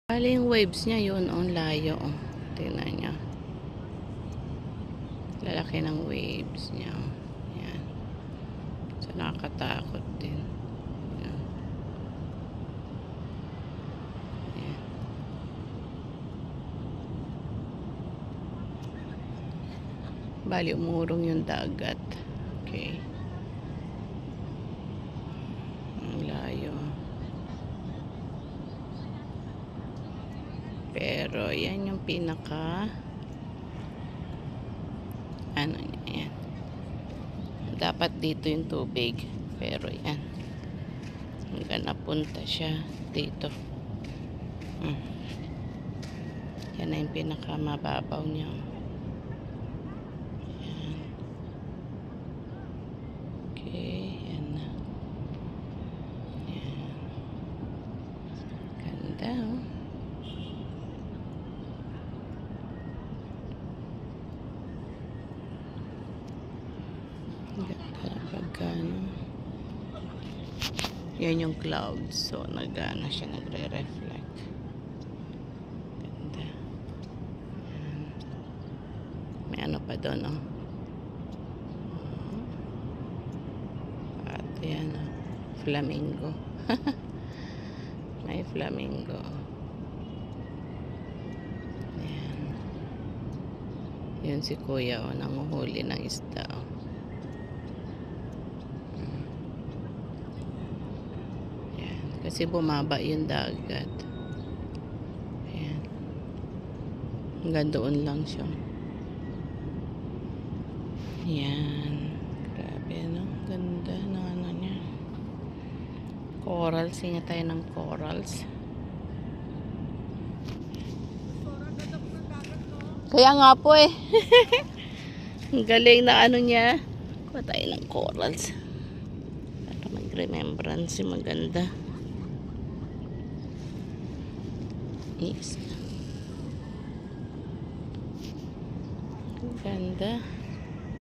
Bali yung waves niya yun, ang layo. Oh. Tingnan niya. Lalaki ng waves niya. Oh. Yan. So, nakakatakot din. Yan. Yan. Bali, umurong yung dagat. Okay. Ang layo. Pero, yan yung pinaka ano niya, yan. Dapat dito yung tubig. Pero, yan. Hanggang napunta siya dito. Yan na yung pinaka mababaw niya. Yan. Okay, yan na. Yan. Ganda, oh. Ganda pagkano. Yan yung clouds. So, nagana siya, nagre-reflect. Ganda. Yan. May ano pa doon, oh. At yan, oh. Flamingo. May flamingo. Yan. Yun si kuya, oh. Nanguhuli ng isda, oh. Kasi bumaba yung dagat. Ayan. Hanggang doon lang siya. Ayan. Grabe, no? Ganda ng ano niya. Corals. Hinga tayo ng corals. Kaya nga po eh. Ang galing na ano niya. Kuha tayo ng corals. Para mag-remembrance. Maganda. Yes. Ganda.